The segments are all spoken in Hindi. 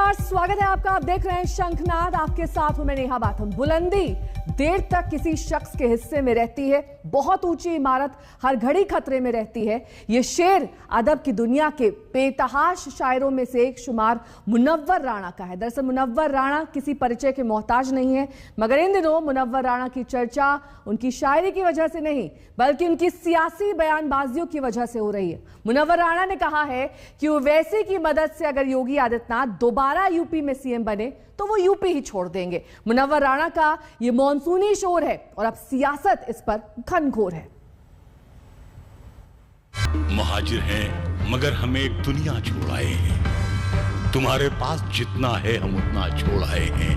नमस्कार, स्वागत है आपका। आप देख रहे हैं शंखनाद, आपके साथ हूं मैं नेहा बाथम। बुलंदी देर तक किसी शख्स के हिस्से में रहती है, बहुत ऊंची इमारत हर घड़ी खतरे में रहती है। ये शेर अदब की दुनिया के बेतहाश शायरों में से एक शुमार मुनव्वर राणा का है। दरअसल मुनव्वर राणा किसी परिचय के मोहताज नहीं है, मगर इन दिनों मुनव्वर राणा की चर्चा उनकी शायरी की वजह से नहीं बल्कि उनकी सियासी बयानबाजियों की वजह से हो रही है। मुनव्वर राणा ने कहा है कि ओवैसी की मदद से अगर योगी आदित्यनाथ दोबारा यूपी में सीएम बने तो वो यूपी ही छोड़ देंगे। मुनव्वर राणा का ये मॉनसूनी शोर है और अब सियासत इस पर घनघोर है। मुहाजिर हैं मगर हमें एक दुनिया छोड़ आए हैं। तुम्हारे पास जितना है हम उतना छोड़ आए हैं।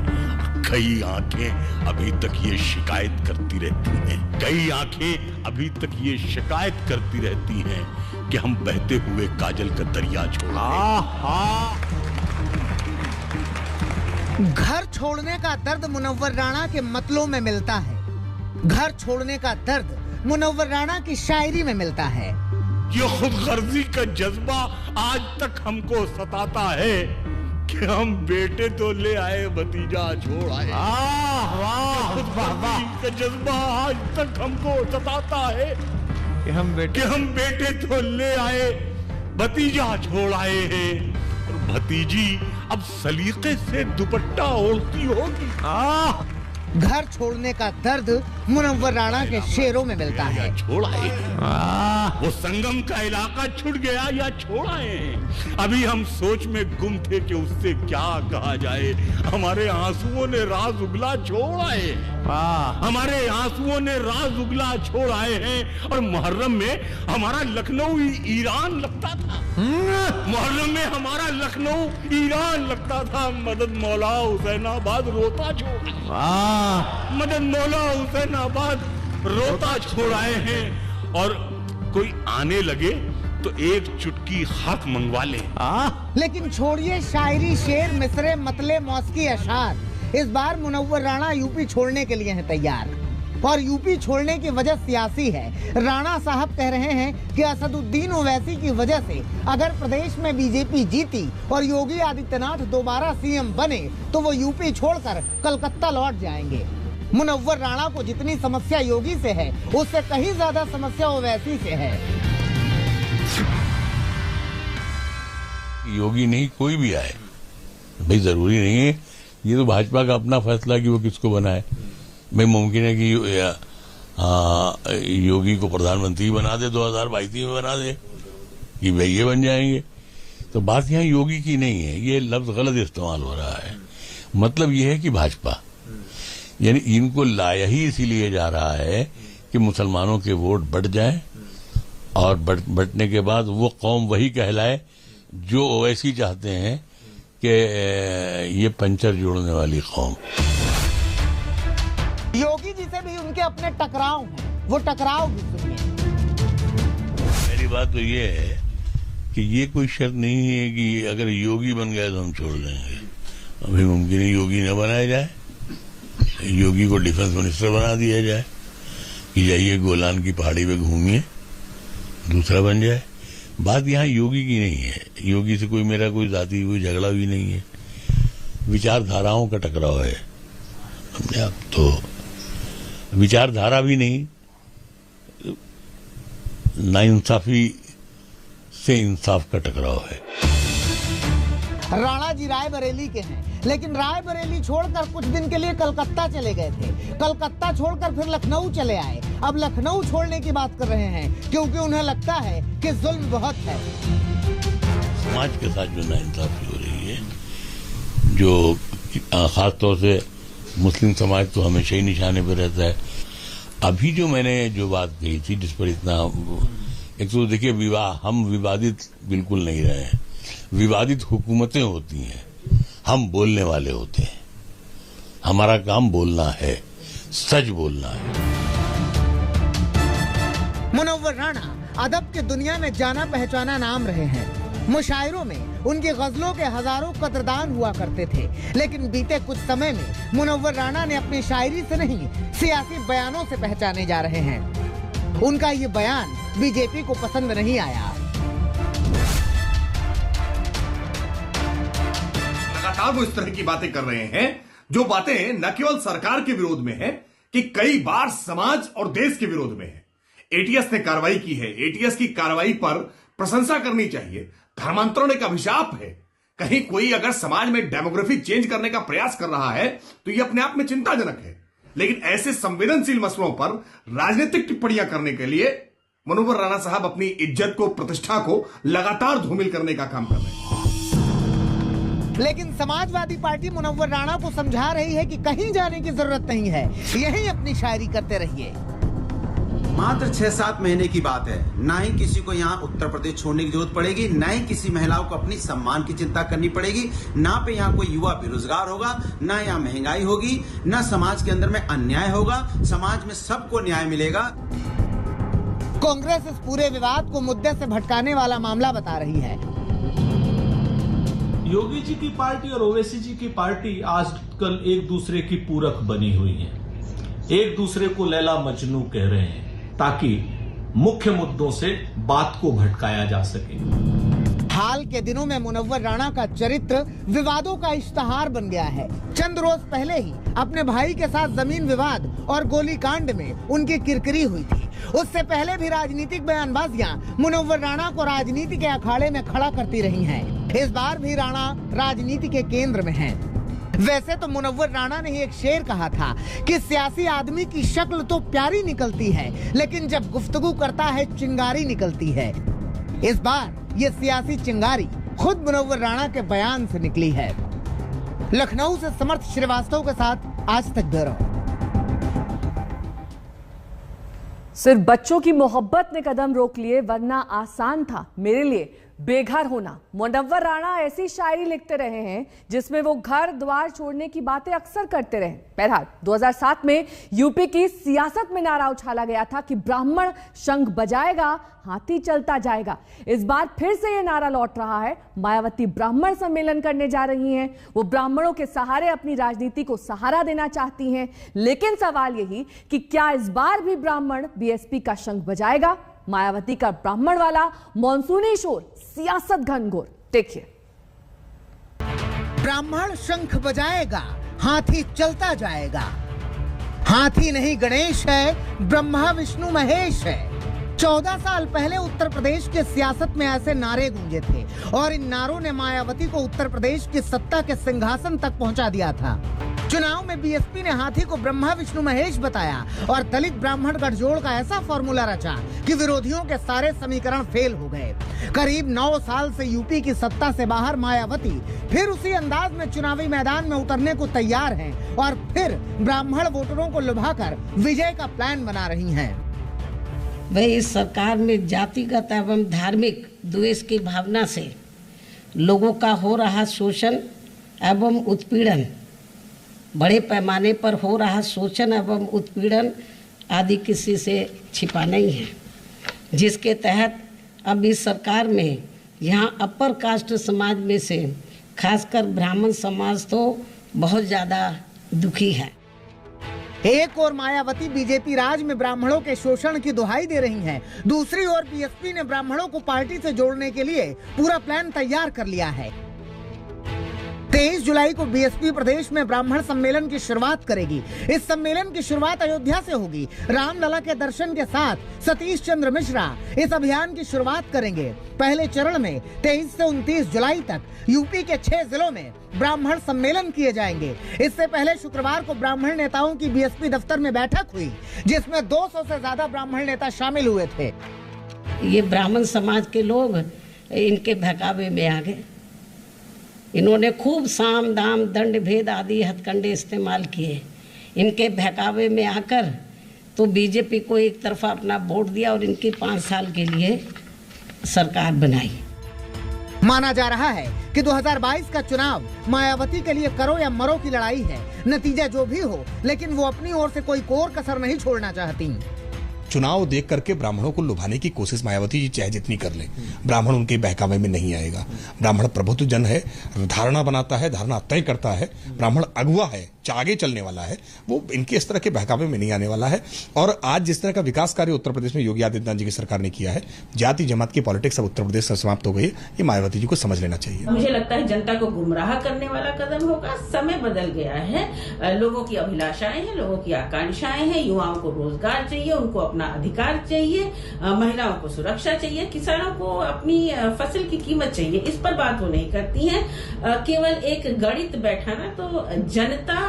कई आंखें अभी तक ये शिकायत करती रहती हैं, कई आंखें अभी तक ये शिकायत करती रहती हैं कि हम बहते हुए काजल का दरिया छोड़ आए। घर छोड़ने का दर्द मुनव्वर राणा के मतलों में मिलता है। घर छोड़ने का दर्द मुनव्वर राणा की शायरी में मिलता है। ये खुदगर्जी का जज्बा आज तक हमको सताता है कि हम बेटे तो ले आए भतीजा छोड़ आए। खुदगर्जी का जज्बा आज तक हमको सताता है कि हम बेटे तो ले आए भतीजा छोड़ आए हैं। और भतीजी अब सलीके से दुपट्टा ओढ़ती होगी। घर छोड़ने का दर्द मुनव्वर राणा के शेरों में मिलता है। छोड़ आए वो संगम का इलाका छूट गया या छोड़ आए हैं। अभी हम सोच में गुम थे कि उससे क्या कहा जाए। हमारे आंसुओं ने राज उगला छोड़ आए। हमारे आंसुओं ने राज उगला छोड़ आए हैं। और मुहर्रम में हमारा लखनऊ ईरान लगता था। मुहर्रम में हमारा लखनऊ ईरान लगता था। मदद मौला हुसैनाबाद रोता छोड़ मदद मौला हुसैनाबाद रोता छोड़ आए हैं। और कोई आने लगे तो एक चुटकी खत मंगवा ले। लेकिन छोड़िए शायरी, शेर, मिसरे, मतले, मौसिकी, अशार। इस बार मुनव्वर राणा यूपी छोड़ने के लिए हैं तैयार। और यूपी छोड़ने की वजह सियासी है। राणा साहब कह रहे हैं कि असदुद्दीन ओवैसी की वजह से अगर प्रदेश में बीजेपी जीती और योगी आदित्यनाथ दोबारा सीएम बने तो वो यूपी छोड़कर कलकत्ता लौट जाएंगे। मुनव्वर राणा को जितनी समस्या योगी से है उससे कहीं ज्यादा समस्या ओवैसी से है। योगी नहीं कोई भी आए भाई, जरूरी नहीं है। ये तो भाजपा का अपना फैसला कि वो किसको बनाए। भाई मुमकिन है कि योगी को प्रधानमंत्री बना दे, 2022 में बना दे कि भाई ये बन जाएंगे। तो बात यहाँ योगी की नहीं है, ये लफ्ज गलत इस्तेमाल हो रहा है। मतलब ये है कि भाजपा यानी इनको लाया ही इसीलिए जा रहा है कि मुसलमानों के वोट बढ़ जाएं और बढ़ने के बाद वो कौम वही कहलाए जो ओवैसी चाहते हैं कि ये पंचर जोड़ने वाली कौम। योगी जी से भी उनके अपने टकराव हैं, वो टकराव भी सुनिए। मेरी बात तो ये है कि ये कोई शर्त नहीं है कि अगर योगी बन गया तो हम छोड़ देंगे। अभी मुमकिन है योगी न बनाया जाए, योगी को डिफेंस मिनिस्टर बना दिया जाए कि जाइए गोलान की पहाड़ी पे घूमिए, दूसरा बन जाए। बात यहाँ योगी की नहीं है। योगी से कोई मेरा कोई जाति कोई झगड़ा भी नहीं है, विचारधाराओं का टकराव है। हमने अब तो विचारधारा भी नहीं, नाइंसाफी से इंसाफ का टकराव है। राणा जी रायबरेली के हैं, लेकिन रायबरेली छोड़कर कुछ दिन के लिए कलकत्ता चले गए थे। कलकत्ता छोड़कर फिर लखनऊ चले आए। अब लखनऊ छोड़ने की बात कर रहे हैं क्योंकि उन्हें लगता है कि जुल्म बहुत है। समाज के साथ जो नाइंसाफी हो रही है, जो खासतौर से मुस्लिम समाज तो हमेशा ही निशाने पर रहता है। अभी जो मैंने जो बात कही थी जिस पर इतना, एक तो देखिए हम विवादित बिल्कुल नहीं रहे हैं। विवादित हुकूमतें होती हैं, हम बोलने वाले होते हैं। हमारा काम बोलना है, सच बोलना है। मुनव्वर राणा अदब की दुनिया में जाना पहचाना नाम रहे हैं। मुशायरों में उनकी गजलों के हजारों कदरदान हुआ करते थे, लेकिन बीते कुछ समय में मुनव्वर राणा ने अपनी शायरी से नहीं सियासी बयानों से पहचाने जा रहे हैं। उनका ये बयान बीजेपी को पसंद नहीं आया। लगातार वो इस तरह की बातें कर रहे हैं जो बातें न केवल सरकार के विरोध में है कि कई बार समाज और देश के विरोध में है। एटीएस ने कार्रवाई की है, एटीएस की कार्रवाई पर प्रशंसा करनी चाहिए। धर्मांतरण एक अभिशाप है। कहीं कोई अगर समाज में डेमोग्राफी चेंज करने का प्रयास कर रहा है तो यह अपने आप में चिंताजनक है, लेकिन ऐसे संवेदनशील मसलों पर राजनीतिक टिप्पणियां करने के लिए मुनव्वर राणा साहब अपनी इज्जत को, प्रतिष्ठा को लगातार धूमिल करने का काम कर रहे हैं। लेकिन समाजवादी पार्टी मुनव्वर राणा को समझा रही है कि कहीं जाने की जरूरत नहीं है, यहीं अपनी शायरी करते रहिए। मात्र 6-7 महीने की बात है। ना ही किसी को यहाँ उत्तर प्रदेश छोड़ने की जरूरत पड़ेगी, ना ही किसी महिलाओं को अपनी सम्मान की चिंता करनी पड़ेगी, ना पे यहाँ कोई युवा बेरोजगार होगा, ना यहाँ महंगाई होगी, ना समाज के अंदर में अन्याय होगा। समाज में सबको न्याय मिलेगा। कांग्रेस इस पूरे विवाद को मुद्दे से भटकाने वाला मामला बता रही है। योगी जी की पार्टी और ओवैसी जी की पार्टी आजकल एक दूसरे की पूरक बनी हुई है, एक दूसरे को लैला मजनू कह रहे हैं ताकि मुख्य मुद्दों से बात को भटकाया जा सके। हाल के दिनों में मुनव्वर राणा का चरित्र विवादों का इश्तहार बन गया है। चंद रोज पहले ही अपने भाई के साथ जमीन विवाद और गोलीकांड में उनकी किरकिरी हुई थी। उससे पहले भी राजनीतिक बयानबाजियां मुनव्वर राणा को राजनीति के अखाड़े में खड़ा करती रही हैं। इस बार भी राणा राजनीति के केंद्र में हैं। वैसे तो मुनव्वर राणा ने एक शेर कहा था कि सियासी आदमी की शक्ल तो प्यारी निकलती है, लेकिन जब गुफ्तगू करता है चिंगारी निकलती है। इस बार ये सियासी चिंगारी खुद मुनव्वर राणा के बयान से निकली है। लखनऊ से समर्थ श्रीवास्तव के साथ आज तक ब्यूरो। सिर्फ बच्चों की मोहब्बत ने कदम रोक लिए, वरना आसान था मेरे लिए बेघर होना। मुनव्वर राणा ऐसी शायरी लिखते रहे हैं जिसमें वो घर द्वार छोड़ने की बातें अक्सर करते रहे। बहरहाल 2007 में यूपी की सियासत में नारा उछाला गया था कि ब्राह्मण शंख बजाएगा, हाथी चलता जाएगा। इस बार फिर से ये नारा लौट रहा है। मायावती ब्राह्मण सम्मेलन करने जा रही हैं। वो ब्राह्मणों के सहारे अपनी राजनीति को सहारा देना चाहती हैं, लेकिन सवाल यही कि क्या इस बार भी ब्राह्मण बीएसपी का शंख बजाएगा? मायावती का ब्राह्मण वाला मॉनसूनी शोर, सियासत घनघोर, देखिए। ब्राह्मण शंख बजाएगा, हाथी चलता जाएगा। हाथी नहीं गणेश है, ब्रह्मा विष्णु महेश है। 14 साल पहले उत्तर प्रदेश के सियासत में ऐसे नारे गूंजे थे और इन नारों ने मायावती को उत्तर प्रदेश की सत्ता के सिंहासन तक पहुंचा दिया था। चुनाव में बीएसपी ने हाथी को ब्रह्मा विष्णु महेश बताया और दलित ब्राह्मण गठजोड़ का ऐसा फॉर्मूला रचा कि विरोधियों के सारे समीकरण फेल हो गए। करीब 9 साल से यूपी की सत्ता से बाहर मायावती फिर उसी अंदाज में चुनावी मैदान में उतरने को तैयार हैं और फिर ब्राह्मण वोटरों को लुभाकर विजय का प्लान बना रही हैं। वही इस सरकार में जातिगत एवं धार्मिक द्वेष की भावना से लोगों का हो रहा शोषण एवं उत्पीड़न, बड़े पैमाने पर हो रहा शोषण एवं उत्पीड़न आदि किसी से छिपा नहीं है, जिसके तहत अब इस सरकार में यहाँ अपर कास्ट समाज में से खासकर ब्राह्मण समाज तो बहुत ज़्यादा दुखी है। एक और मायावती बीजेपी राज में ब्राह्मणों के शोषण की दुहाई दे रही हैं, दूसरी ओर बीएसपी ने ब्राह्मणों को पार्टी से जोड़ने के लिए पूरा प्लान तैयार कर लिया है। 23 जुलाई को बीएसपी प्रदेश में ब्राह्मण सम्मेलन की शुरुआत करेगी। इस सम्मेलन की शुरुआत अयोध्या से होगी। रामलला के दर्शन के साथ सतीश चंद्र मिश्रा इस अभियान की शुरुआत करेंगे। पहले चरण में 23 से 29 जुलाई तक यूपी के 6 जिलों में ब्राह्मण सम्मेलन किए जाएंगे। इससे पहले शुक्रवार को ब्राह्मण नेताओं की बीएसपी दफ्तर में बैठक हुई, जिसमें 200 से ज्यादा ब्राह्मण नेता शामिल हुए थे। ये ब्राह्मण समाज के लोग इनके बहकावे में आ गए। इन्होंने खूब साम दाम दंड भेद आदि हथकंडे इस्तेमाल किए। इनके बहकावे में आकर तो बीजेपी को एक तरफा अपना वोट दिया और इनकी 5 साल के लिए सरकार बनाई। माना जा रहा है कि 2022 का चुनाव मायावती के लिए करो या मरो की लड़ाई है। नतीजा जो भी हो, लेकिन वो अपनी ओर से कोई कोर कसर नहीं छोड़ना चाहती। चुनाव देख करके ब्राह्मणों को लुभाने की कोशिश मायावती जी चाहे जितनी कर ले, ब्राह्मण उनके बहकावे में नहीं आएगा। ब्राह्मण प्रभुत्व जन है, धारणा बनाता है, धारणा तय करता है। ब्राह्मण अगुवा है, आगे चलने वाला है वो इनके इस तरह के बहकावे में नहीं आने वाला है। और आज जिस तरह का विकास कार्य उत्तर प्रदेश में योगी आदित्यनाथ जी की सरकार ने किया है, जाति जमात की पॉलिटिक्स अब उत्तर प्रदेश से समाप्त हो गई है, ये मायावती जी को समझ लेना चाहिए। मुझे लगता है जनता को गुमराह करने वाला कदम होगा। समय बदल गया है, लोगों की अभिलाषाएं हैं, लोगों की आकांक्षाएं हैं, युवाओं को रोजगार चाहिए, उनको अपना अधिकार चाहिए, महिलाओं को सुरक्षा चाहिए, किसानों को अपनी फसल की कीमत चाहिए। इस पर बात वो नहीं करती है। केवल एक गणित बैठाना, तो जनता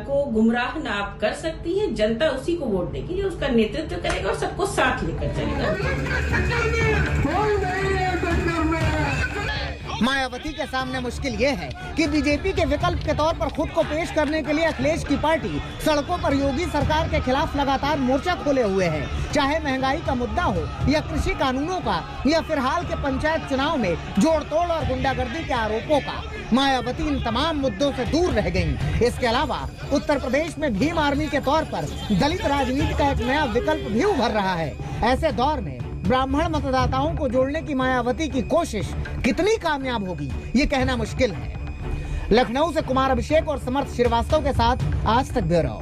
को गुमराह ना आप कर सकती है। जनता उसी को वोट देगी जो उसका नेतृत्व करेगा और सबको साथ लेकर चलेगा। मायावती के सामने मुश्किल ये है कि बीजेपी के विकल्प के तौर पर खुद को पेश करने के लिए अखिलेश की पार्टी सड़कों पर योगी सरकार के खिलाफ लगातार मोर्चा खोले हुए है। चाहे महंगाई का मुद्दा हो या कृषि कानूनों का या फिर हाल के पंचायत चुनाव में जोड़ तोड़ और गुंडागर्दी के आरोपों का, मायावती इन तमाम मुद्दों से दूर रह गयी। इसके अलावा उत्तर प्रदेश में भीम आर्मी के तौर पर दलित राजनीति का एक नया विकल्प भी उभर रहा है। ऐसे दौर में ब्राह्मण मतदाताओं को जोड़ने की मायावती की कोशिश कितनी कामयाब होगी, ये कहना मुश्किल है। लखनऊ से कुमार अभिषेक और समर्थ श्रीवास्तव के साथ आज तक ब्यूरो।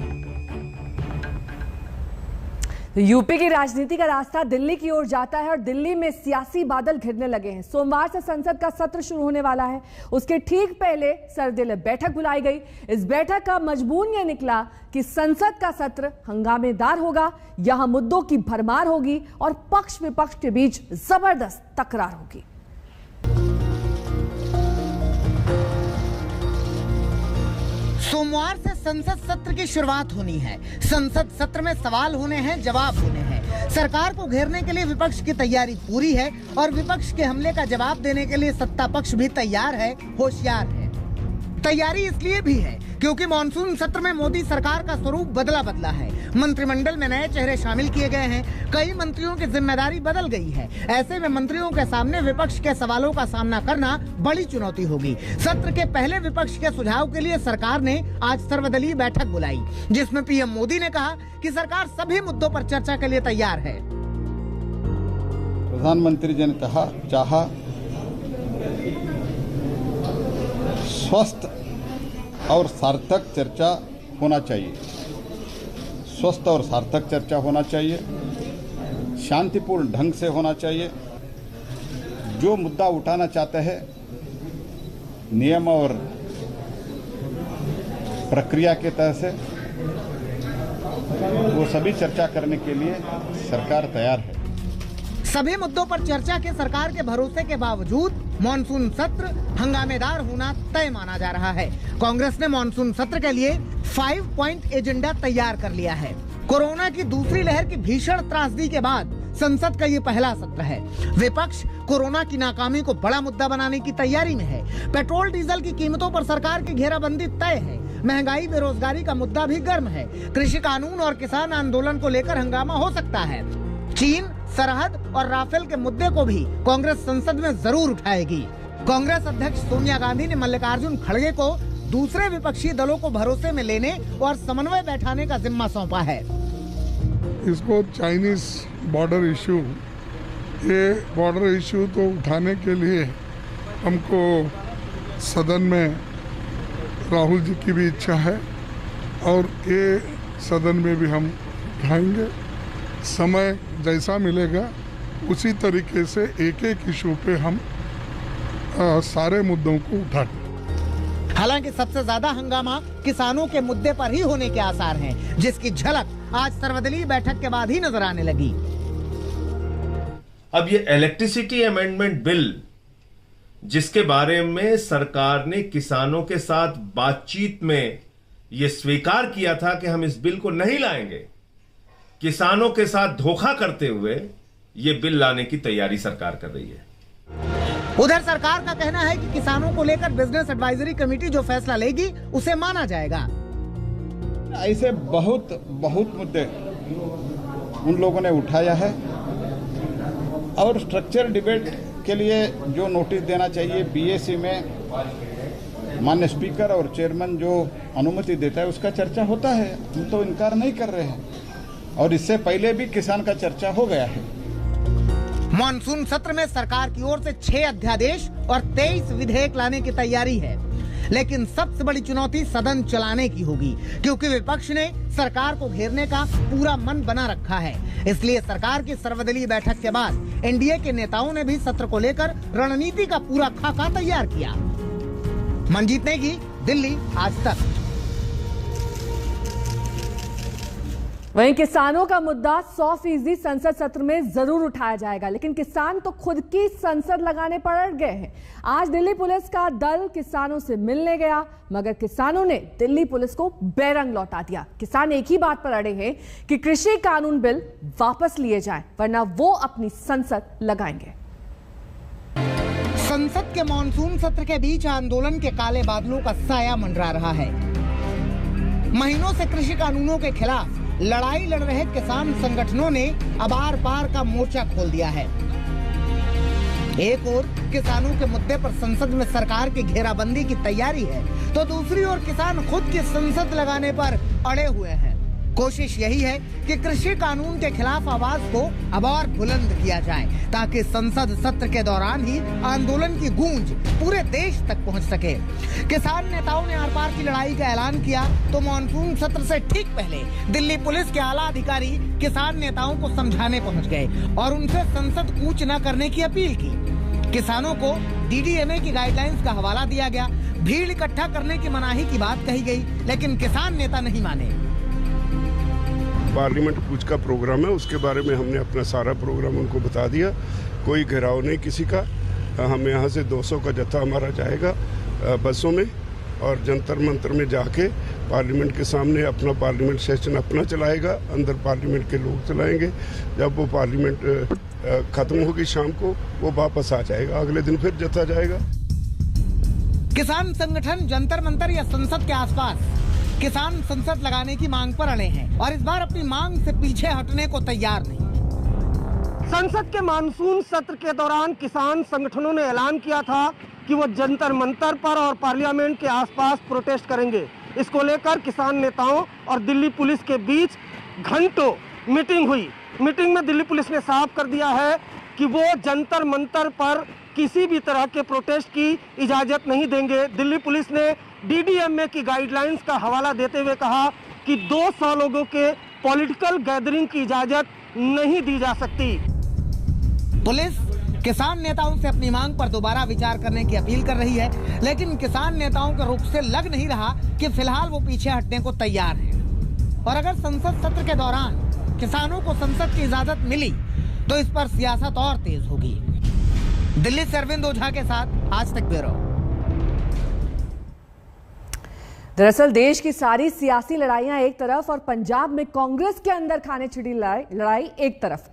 यूपी की राजनीति का रास्ता दिल्ली की ओर जाता है और दिल्ली में सियासी बादल घिरने लगे हैं। सोमवार से संसद का सत्र शुरू होने वाला है। उसके ठीक पहले सर्वदलीय बैठक बुलाई गई। इस बैठक का मजमून यह निकला कि संसद का सत्र हंगामेदार होगा, यहां मुद्दों की भरमार होगी और पक्ष विपक्ष के बीच जबरदस्त तकरार होगी। सोमवार से संसद सत्र की शुरुआत होनी है। संसद सत्र में सवाल होने हैं, जवाब होने हैं। सरकार को घेरने के लिए विपक्ष की तैयारी पूरी है और विपक्ष के हमले का जवाब देने के लिए सत्ता पक्ष भी तैयार है, होशियार है। तैयारी इसलिए भी है क्योंकि मॉनसून सत्र में मोदी सरकार का स्वरूप बदला है। मंत्रिमंडल में नए चेहरे शामिल किए गए हैं, कई मंत्रियों की जिम्मेदारी बदल गई है। ऐसे में मंत्रियों के सामने विपक्ष के सवालों का सामना करना बड़ी चुनौती होगी। सत्र के पहले विपक्ष के सुझाव के लिए सरकार ने आज सर्वदलीय बैठक बुलाई, जिसमें पीएम मोदी ने कहा कि सरकार सभी मुद्दों पर चर्चा के लिए तैयार है। प्रधानमंत्री जी ने चाहा स्वस्थ और सार्थक चर्चा होना चाहिए। स्वस्थ और सार्थक चर्चा होना चाहिए, शांतिपूर्ण ढंग से होना चाहिए। जो मुद्दा उठाना चाहते हैं नियम और प्रक्रिया के तहत से वो सभी चर्चा करने के लिए सरकार तैयार है। सभी मुद्दों पर चर्चा के सरकार के भरोसे के बावजूद मॉनसून सत्र हंगामेदार होना तय माना जा रहा है। कांग्रेस ने मॉनसून सत्र के लिए 5 पॉइंट एजेंडा तैयार कर लिया है। कोरोना की दूसरी लहर की भीषण त्रासदी के बाद संसद का ये पहला सत्र है। विपक्ष कोरोना की नाकामी को बड़ा मुद्दा बनाने की तैयारी में है। पेट्रोल डीजल की कीमतों पर सरकार की घेराबंदी तय है। महंगाई बेरोजगारी का मुद्दा भी गर्म है। कृषि कानून और किसान आंदोलन को लेकर हंगामा हो सकता है। चीन, सरहद और राफेल के मुद्दे को भी कांग्रेस संसद में जरूर उठाएगी। कांग्रेस अध्यक्ष सोनिया गांधी ने मल्लिकार्जुन खड़गे को दूसरे विपक्षी दलों को भरोसे में लेने और समन्वय बैठाने का जिम्मा सौंपा है। इसको चाइनीज बॉर्डर इशू, ये बॉर्डर इशू तो उठाने के लिए हमको सदन में राहुल जी की भी इच्छा है और ये सदन में भी हम उठाएंगे। समय जैसा मिलेगा उसी तरीके से एक एक इशू पे हम सारे मुद्दों को उठाते। हालांकि सबसे ज्यादा हंगामा किसानों के मुद्दे पर ही होने के आसार हैं, जिसकी झलक आज सर्वदलीय बैठक के बाद ही नजर आने लगी। अब ये इलेक्ट्रिसिटी अमेंडमेंट बिल, जिसके बारे में सरकार ने किसानों के साथ बातचीत में ये स्वीकार किया था कि हम इस बिल को नहीं लाएंगे, किसानों के साथ धोखा करते हुए ये बिल लाने की तैयारी सरकार कर रही है। उधर सरकार का कहना है कि किसानों को लेकर बिजनेस एडवाइजरी कमेटी जो फैसला लेगी उसे माना जाएगा। ऐसे बहुत मुद्दे उन लोगों ने उठाया है और स्ट्रक्चर डिबेट के लिए जो नोटिस देना चाहिए बीएसी में माननीय स्पीकर और चेयरमैन जो अनुमति देता है उसका चर्चा होता है। हम तो इनकार नहीं कर रहे हैं और इससे पहले भी किसान का चर्चा हो गया है। मॉनसून सत्र में सरकार की ओर से 6 अध्यादेश और 23 विधेयक लाने की तैयारी है। लेकिन सबसे बड़ी चुनौती सदन चलाने की होगी, क्योंकि विपक्ष ने सरकार को घेरने का पूरा मन बना रखा है। इसलिए सरकार की सर्वदलीय बैठक के बाद एनडीए के नेताओं ने भी सत्र को लेकर रणनीति का पूरा खाका तैयार किया। मनजीत नेगी, दिल्ली, आज तक। वहीं किसानों का मुद्दा 100% संसद सत्र में जरूर उठाया जाएगा, लेकिन किसान तो खुद की संसद लगाने पर अड़ गए हैं। आज दिल्ली पुलिस का दल किसानों से मिलने गया, मगर किसानों ने दिल्ली पुलिस को बेरंग लौटा दिया। किसान एक ही बात पर अड़े हैं कि कृषि कानून बिल वापस लिए जाएं, वरना वो अपनी संसद लगाएंगे। संसद के मॉनसून सत्र के बीच आंदोलन के काले बादलों का साया मंडरा रहा है। महीनों से कृषि कानूनों के खिलाफ लड़ाई लड़ रहे किसान संगठनों ने अब आर पार का मोर्चा खोल दिया है। एक ओर किसानों के मुद्दे पर संसद में सरकार की घेराबंदी की तैयारी है, तो दूसरी ओर किसान खुद की संसद लगाने पर अड़े हुए हैं। कोशिश यही है कि कृषि कानून के खिलाफ आवाज को अब और बुलंद किया जाए, ताकि संसद सत्र के दौरान ही आंदोलन की गूंज पूरे देश तक पहुंच सके। किसान नेताओं ने आर पार की लड़ाई का ऐलान किया, तो मॉनसून सत्र से ठीक पहले दिल्ली पुलिस के आला अधिकारी किसान नेताओं को समझाने पहुंच गए और उनसे संसद कूच न करने की अपील की। किसानों को डीडीएमए की गाइडलाइंस का हवाला दिया गया, भीड़ इकट्ठा करने की मनाही की बात कही गई, लेकिन किसान नेता नहीं माने। पार्लियामेंट कूच का प्रोग्राम है, उसके बारे में हमने अपना सारा प्रोग्राम उनको बता दिया। कोई घेराव नहीं किसी का। हम यहाँ से 200 का जत्था हमारा जाएगा बसों में और जंतर मंतर में जाके पार्लियामेंट के सामने अपना पार्लियामेंट सेशन अपना चलाएगा, अंदर पार्लियामेंट के लोग चलाएंगे। जब वो पार्लियामेंट खत्म होगी शाम को, वो वापस आ जाएगा, अगले दिन फिर जत्था जाएगा। किसान संगठन जंतर मंतर या संसद के आसपास किसान संसद लगाने की मांग पर अड़े हैं और इस बार अपनी मांग से पीछे हटने को तैयार नहीं। संसद के मानसून सत्र के दौरान किसान संगठनों ने ऐलान किया था कि वो जंतर मंतर पर और पार्लियामेंट के आसपास प्रोटेस्ट करेंगे। इसको लेकर किसान नेताओं और दिल्ली पुलिस के बीच घंटों मीटिंग हुई। मीटिंग में दिल्ली पुलिस ने साफ कर दिया है कि वो जंतर मंतर पर किसी भी तरह के प्रोटेस्ट की इजाजत नहीं देंगे। दिल्ली पुलिस ने डीडीएमए की गाइडलाइंस का हवाला देते हुए कहा कि 200 लोगों के पॉलिटिकल गैदरिंग की इजाजत नहीं दी जा सकती। पुलिस किसान नेताओं से अपनी मांग पर दोबारा विचार करने की अपील कर रही है, लेकिन किसान नेताओं के रुख से लग नहीं रहा कि फिलहाल वो पीछे हटने को तैयार हैं। और अगर संसद सत्र के दौरान किसानों को संसद की इजाजत मिली, तो इस पर सियासत और तेज होगी। दिल्ली से अरविंद ओझा के साथ आज तक ब्यूरो। दरअसल देश की सारी सियासी लड़ाइयां एक तरफ और पंजाब में कांग्रेस के अंदर खाने छिड़ी लड़ाई एक तरफ।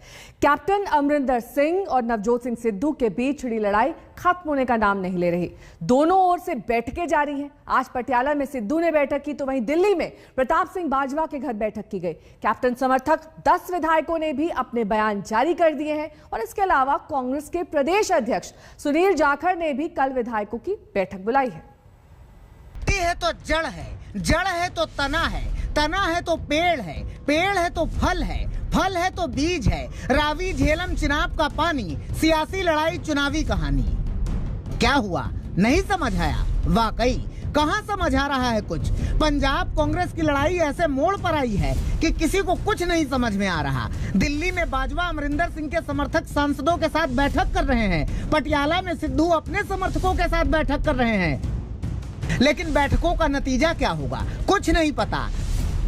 कैप्टन अमरिंदर सिंह और नवजोत सिंह सिद्धू के बीच छिड़ी लड़ाई खत्म होने का नाम नहीं ले रही। दोनों ओर से बैठकें जारी हैं। आज पटियाला में सिद्धू ने बैठक की, तो वहीं दिल्ली में प्रताप सिंह बाजवा के घर बैठक की गई। कैप्टन समर्थक 10 विधायकों ने भी अपने बयान जारी कर दिए हैं और इसके अलावा कांग्रेस के प्रदेश अध्यक्ष सुनील जाखड़ ने भी कल विधायकों की बैठक बुलाई है। मिट्टी है तो जड़ है, जड़ है तो तना है, तना है तो पेड़ है, पेड़ है तो फल है, फल है तो बीज है। रावी झेलम चिनाब का पानी, सियासी लड़ाई चुनावी कहानी। क्या हुआ नहीं समझ आया? वाकई कहां समझ आ रहा है कुछ। पंजाब कांग्रेस की लड़ाई ऐसे मोड़ पर आई है कि किसी को कुछ नहीं समझ में आ रहा। दिल्ली में बाजवा अमरिंदर सिंह के समर्थक सांसदों के साथ बैठक कर रहे हैं, पटियाला में सिद्धू अपने समर्थकों के साथ बैठक कर रहे हैं, लेकिन बैठकों का नतीजा क्या होगा कुछ नहीं पता।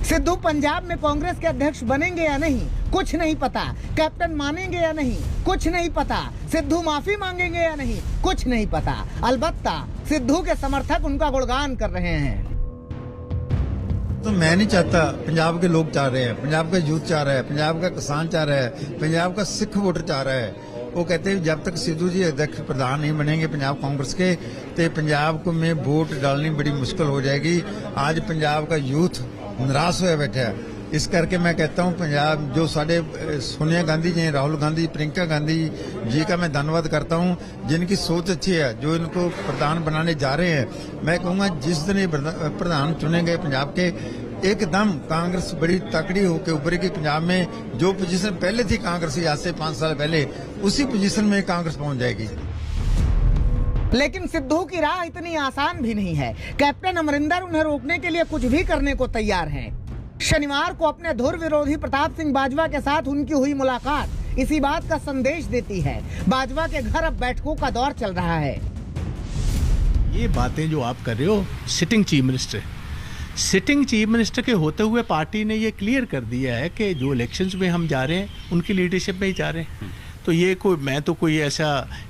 सिद्धू पंजाब में कांग्रेस के अध्यक्ष बनेंगे या नहीं कुछ नहीं पता। कैप्टन मानेंगे या नहीं कुछ नहीं पता। सिद्धू माफी मांगेंगे या नहीं कुछ नहीं पता। अलबत्ता सिद्धू के समर्थक उनका गुणगान कर रहे हैं। तो मैं नहीं चाहता, पंजाब के लोग चाह रहे हैं, पंजाब का यूथ चाह रहा है, पंजाब का किसान चाह रहा है, पंजाब का सिख वोटर चाह रहा है। वो कहते हैं जब तक सिद्धू जी अध्यक्ष प्रधान नहीं बनेंगे पंजाब कांग्रेस के, तो पंजाब को में वोट डालनी बड़ी मुश्किल हो जाएगी। आज पंजाब का यूथ निराश होया बैठा है। इस करके मैं कहता हूं पंजाब जो साढ़े सोनिया गांधी जी, राहुल गांधी, प्रियंका गांधी जी का मैं धन्यवाद करता हूं, जिनकी सोच अच्छी है, जो इनको प्रधान बनाने जा रहे हैं। मैं कहूंगा जिस दिन ये प्रधान चुने गए पंजाब के, एकदम कांग्रेस बड़ी तकड़ी होकर उभरेगी। पंजाब में जो पोजीशन पहले थी कांग्रेस की आज से 5 साल पहले, उसी पोजीशन में कांग्रेस पहुंच जाएगी। लेकिन सिद्धू की राह इतनी आसान भी नहीं है। कैप्टन अमरिंदर उन्हें रोकने के लिए कुछ भी करने को तैयार हैं। शनिवार को अपने धुर विरोधी प्रताप सिंह बाजवा के साथ उनकी हुई मुलाकात इसी बात का संदेश देती है। बाजवा के घर अब बैठकों का दौर चल रहा है। ये बातें जो आप कर रहे हो, सिटिंग चीफ मिनिस्टर के होते हुए पार्टी ने ये क्लियर कर दिया है कि जो इलेक्शंस में हम जा रहे हैं उनकी लीडरशिप में ही जा रहे हैं। तो ये कोई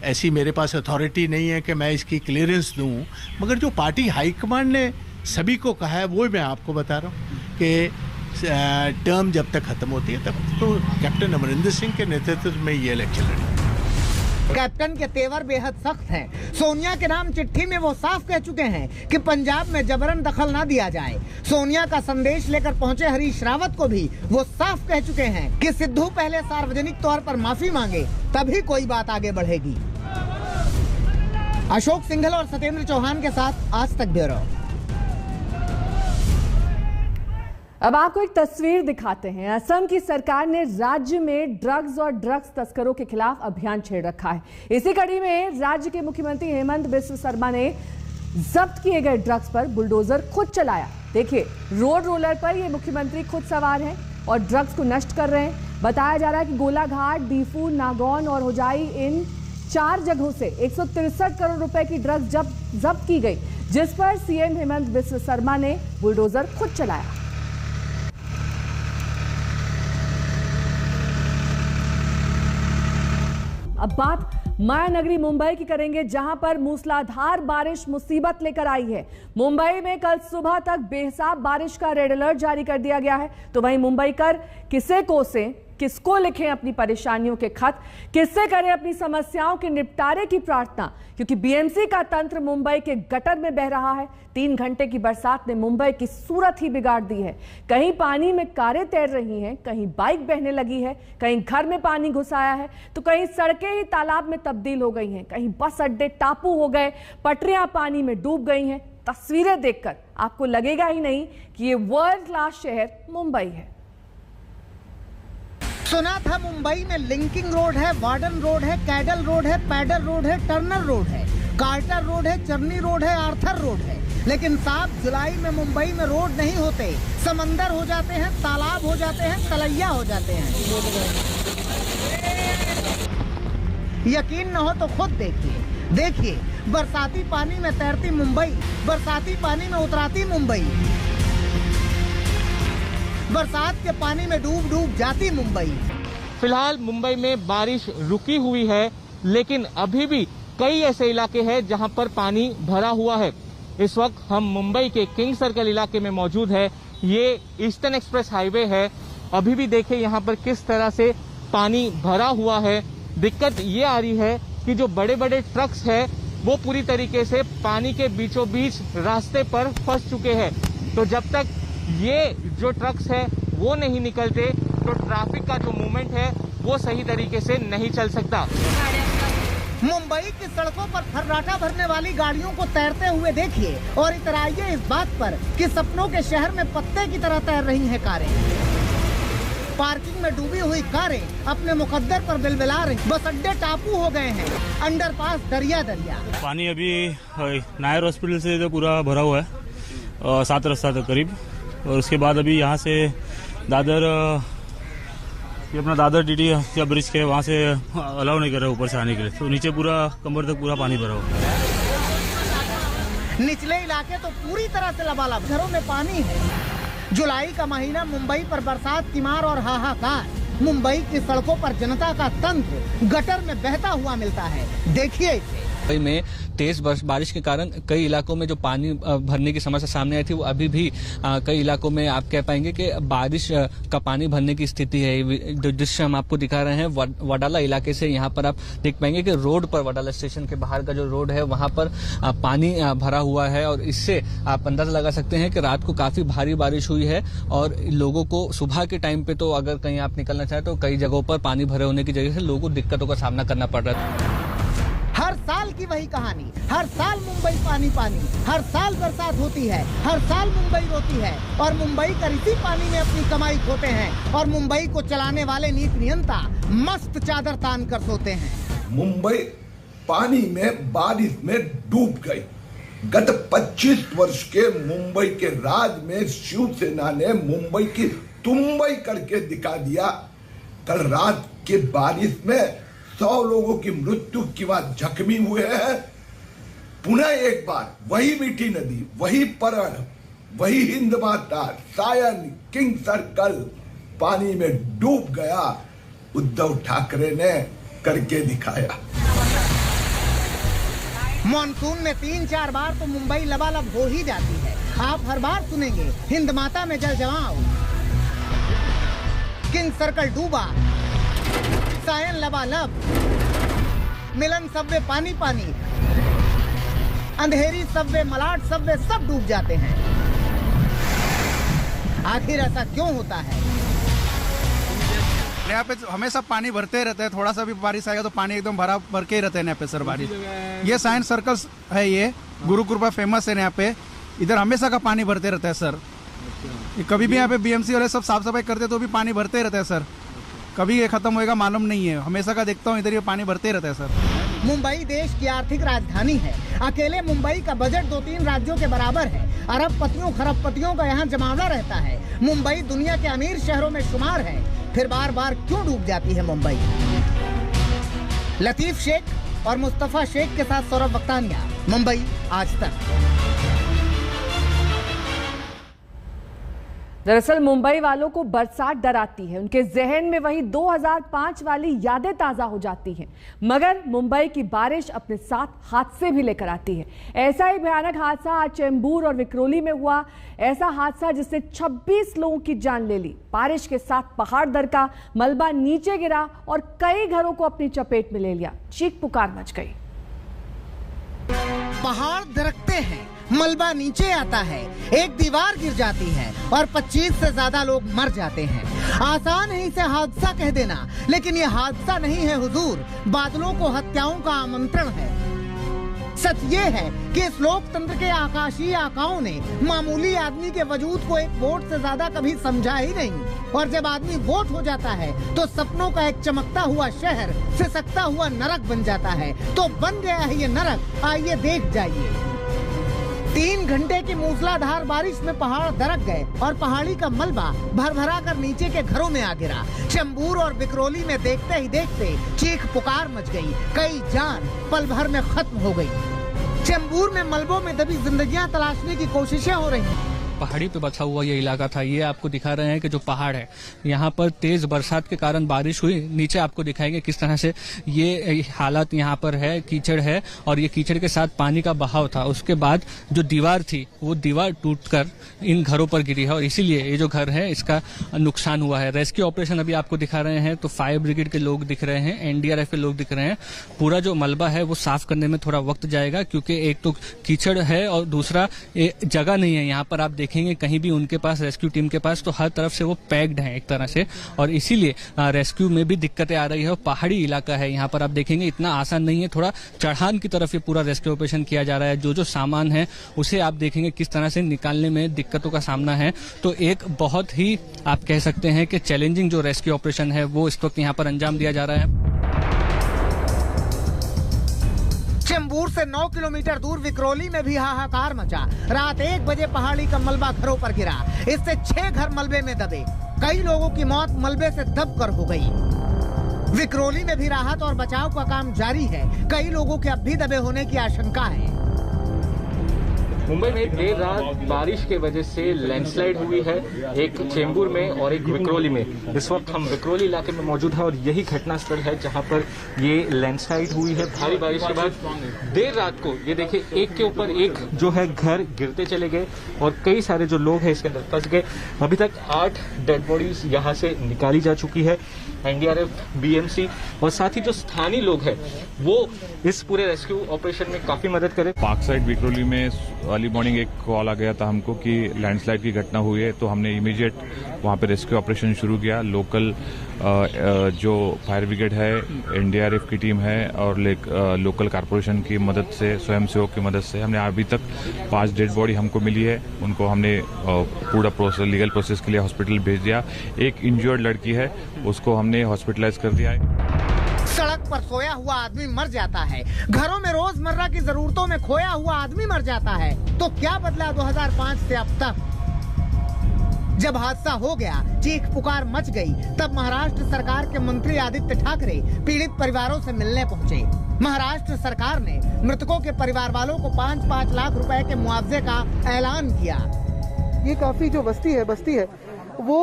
ऐसी मेरे पास अथॉरिटी नहीं है कि मैं इसकी क्लियरेंस दूं, मगर जो पार्टी हाईकमांड ने सभी को कहा है वो मैं आपको बता रहा हूँ कि टर्म जब तक खत्म होती है तब तो कैप्टन अमरिंदर सिंह के नेतृत्व में ये इलेक्शन लड़े। कैप्टन के तेवर बेहद सख्त हैं। सोनिया के नाम चिट्ठी में वो साफ कह चुके हैं कि पंजाब में जबरन दखल ना दिया जाए। सोनिया का संदेश लेकर पहुंचे हरीश रावत को भी वो साफ कह चुके हैं कि सिद्धू पहले सार्वजनिक तौर पर माफी मांगे तभी कोई बात आगे बढ़ेगी। अशोक सिंघल और सत्येंद्र चौहान के साथ आज तक ब्यूरो। अब आपको एक तस्वीर दिखाते हैं। असम की सरकार ने राज्य में ड्रग्स और ड्रग्स तस्करों के खिलाफ अभियान छेड़ रखा है। इसी कड़ी में राज्य के मुख्यमंत्री हेमंत बिस्व शर्मा ने जब्त किए गए ड्रग्स पर बुलडोजर खुद चलाया। देखिए, रोड रोलर पर ये मुख्यमंत्री खुद सवार हैं और ड्रग्स को नष्ट कर रहे हैं। बताया जा रहा है कि गोलाघाट, डीफू, नागौन और होजाई, इन 4 जगहों से 163 करोड़ रुपए की ड्रग्स जब्त की गई, जिस पर सीएम हेमंत बिस्व शर्मा ने बुलडोजर खुद चलाया। अब बात मायानगरी मुंबई की करेंगे, जहां पर मूसलाधार बारिश मुसीबत लेकर आई है। मुंबई में कल सुबह तक बेहिसाब बारिश का रेड अलर्ट जारी कर दिया गया है। तो वहीं मुंबईकर किसे कोसें, किसको लिखें अपनी परेशानियों के खत, किससे करें अपनी समस्याओं के निपटारे की प्रार्थना, क्योंकि बीएमसी का तंत्र मुंबई के गटर में बह रहा है। 3 घंटे की बरसात ने मुंबई की सूरत ही बिगाड़ दी है। कहीं पानी में कारें तैर रही हैं, कहीं बाइक बहने लगी है, कहीं घर में पानी घुस आया है, तो कहीं सड़कें ही तालाब में तब्दील हो गई हैं, कहीं बस अड्डे टापू हो गए, पटरियां पानी में डूब गई हैं। तस्वीरें देखकर आपको लगेगा ही नहीं कि ये वर्ल्ड क्लास शहर मुंबई है। सुना था मुंबई में लिंकिंग रोड है, वार्डन रोड है, कैडल रोड है, पैडल रोड है, टर्नर रोड है, कार्टर रोड है, चर्नी रोड है, आर्थर रोड है। लेकिन साफ जुलाई में मुंबई में रोड नहीं होते, समंदर हो जाते हैं, तालाब हो जाते हैं, तलैया हो जाते हैं। यकीन न हो तो खुद देखिए बरसाती पानी में तैरती मुंबई, बरसाती पानी में उतराती मुंबई, बरसात के पानी में डूब जाती मुंबई। फिलहाल मुंबई में बारिश रुकी हुई है, लेकिन अभी भी कई ऐसे इलाके हैं जहां पर पानी भरा हुआ है। इस वक्त हम मुंबई के किंग सर्कल इलाके में मौजूद है। ये ईस्टर्न एक्सप्रेस हाईवे है। अभी भी देखिए यहाँ पर किस तरह से पानी भरा हुआ है। दिक्कत ये आ रही है कि जो बड़े बड़े ट्रक्स है वो पूरी तरीके से पानी के बीचों बीच रास्ते पर फंस चुके हैं। तो जब तक ये जो ट्रक्स है वो नहीं निकलते तो ट्रैफिक का जो मूवमेंट है वो सही तरीके से नहीं चल सकता। मुंबई की सड़कों पर फर्राटा भरने वाली गाड़ियों को तैरते हुए देखिए और इतराइए इस बात पर कि सपनों के शहर में पत्ते की तरह तैर रही हैं कारें। पार्किंग में डूबी हुई कारें अपने मुकद्दर पर बिलबिला रही। बस अड्डे टापू हो गए हैं, अंडरपास दरिया। पानी अभी नायर हॉस्पिटल से तो पूरा भरा हुआ है 7 रास्ता तक करीब, और उसके बाद अभी यहाँ से दादर, ये अपना दादर डीडी या ब्रिज के वहाँ से अलाउ नहीं कर रहा ऊपर से आने के लिए, तो नीचे पूरा कमर तक पूरा पानी भरा हुआ है। निचले इलाके तो पूरी तरह से लबालब, घरों में पानी है। जुलाई का महीना मुंबई पर बरसात की मार और हाहाकार। मुंबई की सड़कों पर जनता का तंत्र गटर में बहता हुआ मिलता है। देखिए इसे। मुंबई में तेज बारिश के कारण कई इलाकों में जो पानी भरने की समस्या सामने आई थी वो अभी भी कई इलाकों में आप कह पाएंगे कि बारिश का पानी भरने की स्थिति है। जो दृश्य हम आपको दिखा रहे हैं वडाला इलाके से, यहाँ पर आप देख पाएंगे कि रोड पर, वडाला स्टेशन के बाहर का जो रोड है वहाँ पर पानी भरा हुआ है, और इससे आप अंदाजा लगा सकते हैं कि रात को काफी भारी बारिश हुई है और लोगों को सुबह के टाइम पे तो अगर कहीं आप निकलना चाहें तो कई जगहों पर पानी भरे होने की वजह से लोगों को दिक्कतों का सामना करना पड़ रहा है। हर साल की वही कहानी, हर साल मुंबई पानी, हर साल बरसात होती है, हर साल मुंबई रोती है और मुंबई कर इसी पानी में अपनी कमाई खोते हैं और मुंबई को चलाने वाले नीति नियंता मस्त चादर तान कर सोते हैं। मुंबई पानी में बारिश में डूब गई। गत 25 वर्ष के मुंबई के राज में शिवसेना ने मुंबई की तुम्बई करके दिखा दिया। कल रात की बारिश में 100 लोगों की मृत्यु के बाद जख्मी हुए हैं। पुनः एक बार वही मीठी नदी, वही परण, वही हिंद माता, सायन, किंग सर्कल पानी में डूब गया। उद्धव ठाकरे ने करके दिखाया। मॉनसून में 3-4 बार तो मुंबई लबालब हो ही जाती है। आप हर बार सुनेंगे हिंद माता में जल जमाओ, किंग सर्कल डूबा, सायन लबालब, मिलन सबवे पानी पानी, अंधेरी सबवे, मलाड सबवे सब डूब जाते हैं। आखिर ऐसा क्यों होता है? यहाँ पे हमेशा पानी भरते रहता है, थोड़ा सा भी बारिश आएगा तो पानी एकदम भर के ही रहते हैं यहाँ पे सर बारिश। ये साइंस सर्कल है, ये गुरु कृपा फेमस है यहाँ पे, इधर हमेशा का पानी भरते रहता है सर। कभी भी यहाँ पे बीएमसी वाले सब साफ सफाई करते तो भी पानी भरते रहता है सर। कभी ये खत्म होएगा मालूम नहीं है, हमेशा का देखता हूँ इधर ये पानी भरते रहता है सर। मुंबई देश की आर्थिक राजधानी है। अकेले मुंबई का बजट 2-3 राज्यों के बराबर है। अरबपतियों खरबपतियों का यहाँ जमावड़ा रहता है। मुंबई दुनिया के अमीर शहरों में शुमार है। फिर बार बार क्यों डूब जाती है मुंबई? लतीफ शेख और मुस्तफा शेख के साथ सौरभ वक्तानिया, मुंबई आज तक। दरअसल मुंबई वालों को बरसात डराती है। उनके जहन में वही 2005 वाली यादें ताजा हो जाती हैं। मगर मुंबई की बारिश अपने साथ हादसे भी लेकर आती है। ऐसा ही भयानक हादसा आज चेंबूर और विक्रोली में हुआ। ऐसा हादसा जिसने 26 लोगों की जान ले ली। बारिश के साथ पहाड़ दर का मलबा नीचे गिरा और कई घरों को अपनी चपेट में ले लिया। चीख पुकार मच गई। पहाड़ दरकते हैं, मलबा नीचे आता है, एक दीवार गिर जाती है और 25 से ज्यादा लोग मर जाते हैं। आसान है इसे हादसा कह देना, लेकिन ये हादसा नहीं है हुजूर, बादलों को हत्याओं का आमंत्रण है। सच ये है कि इस लोकतंत्र के आकाशीय आकाओं ने मामूली आदमी के वजूद को एक वोट से ज्यादा कभी समझा ही नहीं। और जब आदमी वोट हो जाता है तो सपनों का एक चमकता हुआ शहर सिसकता हुआ नरक बन जाता है। तो बन गया है ये नरक, आइए देख जाइए। 3 घंटे की मूसलाधार बारिश में पहाड़ दरक गए और पहाड़ी का मलबा भर-भरा कर नीचे के घरों में आ गिरा। चेंबूर और विक्रोली में देखते ही देखते चीख पुकार मच गई। कई जान पल भर में खत्म हो गई। चेंबूर में मलबों में दबी जिंदगियां तलाशने की कोशिशें हो रही हैं। पहाड़ी पे बसा हुआ ये इलाका था। ये आपको दिखा रहे हैं कि जो पहाड़ है, यहाँ पर तेज बरसात के कारण बारिश हुई। नीचे आपको दिखाएंगे किस तरह से ये हालात यहाँ पर है, कीचड़ है और ये कीचड़ के साथ पानी का बहाव था। उसके बाद जो दीवार थी वो दीवार टूटकर इन घरों पर गिरी है और इसीलिए ये जो घर है इसका नुकसान हुआ है। रेस्क्यू ऑपरेशन अभी आपको दिखा रहे हैं तो फायर ब्रिगेड के लोग दिख रहे हैं, एनडीआरएफ के लोग दिख रहे हैं। पूरा जो मलबा है वो साफ करने में थोड़ा वक्त जाएगा क्योंकि एक तो कीचड़ है और दूसरा जगह नहीं है। यहाँ पर आप देखेंगे कहीं भी उनके पास, रेस्क्यू टीम के पास, तो हर तरफ से वो पैक्ड है एक तरह से और इसीलिए रेस्क्यू में भी दिक्कतें आ रही है। और पहाड़ी इलाका है, यहाँ पर आप देखेंगे इतना आसान नहीं है, थोड़ा चढ़ान की तरफ ये पूरा रेस्क्यू ऑपरेशन किया जा रहा है। जो जो सामान है उसे आप देखेंगे किस तरह से निकालने में दिक्कतों का सामना है। तो एक बहुत ही आप कह सकते हैं कि चैलेंजिंग जो रेस्क्यू ऑपरेशन है वो इस वक्त यहाँ पर अंजाम दिया जा रहा है। चेंबूर से 9 किलोमीटर दूर विक्रोली में भी हाहाकार मचा। रात 1 बजे पहाड़ी का मलबा घरों पर गिरा। इससे 6 घर मलबे में दबे। कई लोगों की मौत मलबे से दबकर हो गई। विक्रोली में भी राहत और बचाव का काम जारी है। कई लोगों के अब भी दबे होने की आशंका है। मुंबई में देर रात बारिश के वजह से लैंडस्लाइड हुई है, एक चेंबूर में और एक विक्रोली में। इस वक्त हम विक्रोली इलाके में मौजूद हैं और यही घटना स्थल है जहां पर ये लैंडस्लाइड हुई है। भारी बारिश के बाद देर रात को ये देखिए एक के ऊपर एक जो है घर गिरते चले गए और कई सारे जो लोग हैं इसके अंदर फंस गए। अभी तक 8 डेड बॉडीज यहाँ से निकाली जा चुकी है। एनडीआरएफ, बीएमसी और साथ ही जो स्थानीय लोग हैं वो इस पूरे रेस्क्यू ऑपरेशन में काफी मदद करे। पार्क साइड विक्रोली में अर्ली मॉर्निंग एक कॉल आ गया था हमको कि लैंडस्लाइड की घटना हुई है, तो हमने इमीडिएट वहाँ पे रेस्क्यू ऑपरेशन शुरू किया। लोकल जो फायर ब्रिगेड है, एनडीआरएफ की टीम है और लोकल कारपोरेशन की मदद से, स्वयंसेवक की मदद से हमने अभी तक 5 डेड बॉडी हमको मिली है। उनको हमने पूरा प्रोसेस, लीगल प्रोसेस के लिए हॉस्पिटल भेज दिया। एक इंजर्ड लड़की है, उसको हमने हॉस्पिटलाइज कर दिया है। सड़क सड़क पर सोया हुआ आदमी मर जाता है, घरों में रोजमर्रा की जरूरतों में खोया हुआ आदमी मर जाता है, तो क्या बदला 2005 से अब तक? जब हादसा हो गया, चीख पुकार मच गई, तब महाराष्ट्र सरकार के मंत्री आदित्य ठाकरे पीड़ित परिवारों से मिलने पहुंचे। महाराष्ट्र सरकार ने मृतकों के परिवार वालों को 5-5 लाख रुपए के मुआवजे का ऐलान किया। ये काफी जो बस्ती है वो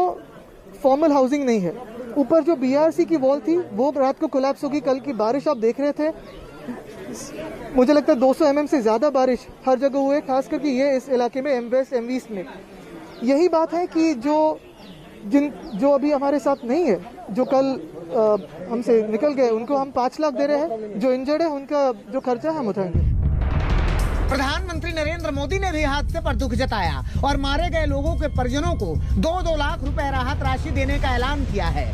फॉर्मल हाउसिंग नहीं है। ऊपर जो बीआरसी की वॉल थी वो रात को कोलैप्स होगी। कल की बारिश आप देख रहे थे, मुझे लगता है 200 mm से ज्यादा बारिश हर जगह हुए, खास करके ये इस इलाके में एमवेस्ट एमवीस्ट में। यही बात है कि जो अभी हमारे साथ नहीं है, जो कल हमसे निकल गए, उनको हम 5 लाख दे रहे हैं। जो इंजर्ड है उनका जो खर्चा हम उठाएंगे। प्रधानमंत्री नरेंद्र मोदी ने भी हादसे पर दुख जताया और मारे गए लोगों के परिजनों को 2-2 लाख रुपए राहत राशि देने का ऐलान किया है।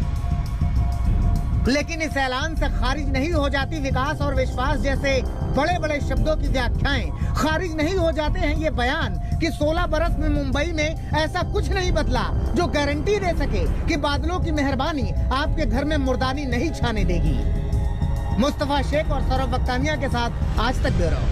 लेकिन इस ऐलान से खारिज नहीं हो जाती विकास और विश्वास जैसे बड़े बड़े शब्दों की व्याख्याएं। खारिज नहीं हो जाते हैं ये बयान कि 16 बरस में मुंबई में ऐसा कुछ नहीं बदला जो गारंटी दे सके कि बादलों की मेहरबानी आपके घर में मुर्दानी नहीं छाने देगी। मुस्तफा शेख और सौरभ बख्तानिया के साथ आज तक ब्यूरो।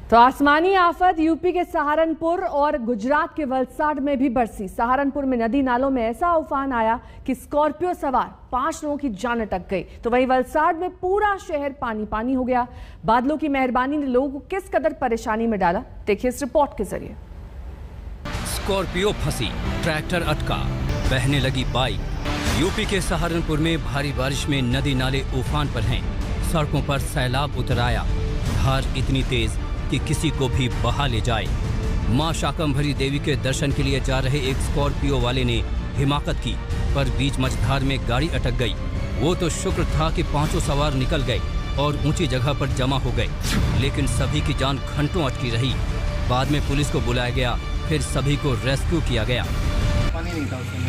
तो आसमानी आफत यूपी के सहारनपुर और गुजरात के वलसाड में भी बरसी। सहारनपुर में नदी नालों में ऐसा उफान आया कि स्कॉर्पियो सवार 5 लोगों की जान अटक गई। तो वहीं वलसाड में पूरा शहर पानी पानी हो गया। बादलों की मेहरबानी ने लोगों को किस कदर परेशानी में डाला, देखिए इस रिपोर्ट के जरिए। स्कॉर्पियो फंसी, ट्रैक्टर अटका, बहने लगी बाइक। यूपी के सहारनपुर में भारी बारिश में नदी नाले उफान पर हैं। सड़कों पर सैलाब उतर आया। धार इतनी तेज कि किसी को भी बहा ले जाए। मां शाकंभरी देवी के दर्शन के लिए जा रहे एक स्कॉर्पियो वाले ने हिमाकत की, पर बीच मझधार में गाड़ी अटक गई। वो तो शुक्र था कि 5 सवार निकल गए और ऊंची जगह पर जमा हो गए, लेकिन सभी की जान घंटों अटकी रही। बाद में पुलिस को बुलाया गया, फिर सभी को रेस्क्यू किया गया। पानी नहीं था उसमें,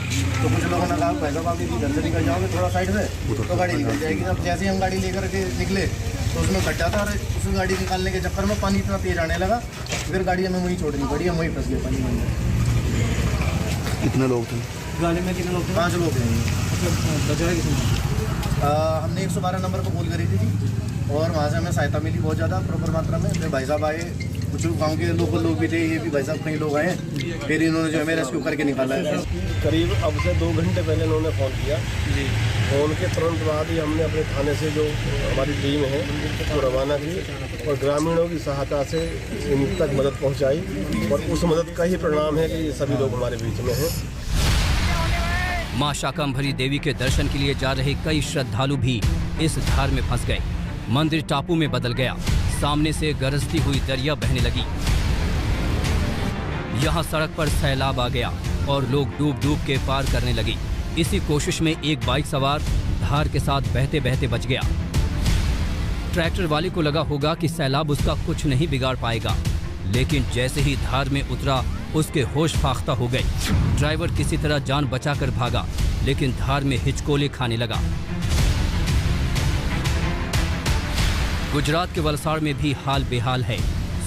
तो कुछ लोगों ने कहा भाई साहब आप इधर से निकल जाओगे थोड़ा साइड में तो गाड़ी निकल जाएगी। अब जैसे ही हम गाड़ी लेकर के निकले तो उसमें गड्ढा था और उस गाड़ी निकालने के चक्कर में पानी इतना तेज आने लगा, फिर गाड़ी हमें वहीं छोड़नी पड़ी, हम वहीं फंस गए पानी में। कितने लोग थे गाड़ी में? कितने लोग थे? 5 लोग थे। बचा किसने? हमने 112 नंबर पर कॉल करी थी और वहाँ से हमें सहायता मिली बहुत ज़्यादा प्रॉपर मात्रा में। फिर भाई साहब आए, कुछ गांव के लोकल लोग भी थे, ये भी भाई साहब कई लोग आए, फिर इन्होंने जो है रेस्क्यू करके निकाला है। करीब अब से 2 घंटे पहले इन्होंने फ़ोन किया जी। फ़ोन के तुरंत बाद ही हमने अपने थाने से जो हमारी टीम है वो रवाना की और ग्रामीणों की सहायता से इन तक मदद पहुंचाई और उस मदद का ही परिणाम है कि ये सभी लोग हमारे बीच में हैं। मां शाकंभरी देवी के दर्शन के लिए जा रहे कई श्रद्धालु भी इस धार में फंस गए। मंदिर टापू में बदल गया। सामने से गरजती हुई दरिया बहने लगी। यहाँ सड़क पर सैलाब आ गया और लोग डूब डूब के पार करने लगे। इसी कोशिश में एक बाइक सवार धार के साथ बहते बहते बच गया। ट्रैक्टर वाले को लगा होगा कि सैलाब उसका कुछ नहीं बिगाड़ पाएगा, लेकिन जैसे ही धार में उतरा उसके होश फाख्ता हो गए। ड्राइवर किसी तरह जान बचाकर भागा, लेकिन धार में हिचकोले खाने लगा। गुजरात के वलसाड़ में भी हाल बेहाल है।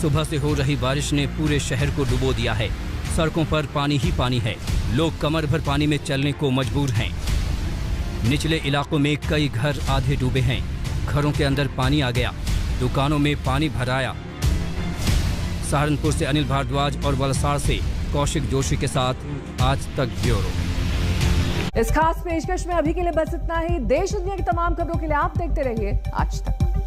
सुबह से हो रही बारिश ने पूरे शहर को डुबो दिया है। सड़कों पर पानी ही पानी है। लोग कमर भर पानी में चलने को मजबूर हैं। निचले इलाकों में कई घर आधे डूबे हैं। घरों के अंदर पानी आ गया, दुकानों में पानी भर आया। सहारनपुर से अनिल भारद्वाज और वलसाड़ से कौशिक जोशी के साथ आज तक ब्यूरो। इस खास पेशकश में अभी के लिए बस इतना ही। देश दुनिया की तमाम खबरों के लिए आप देखते रहिए आज तक।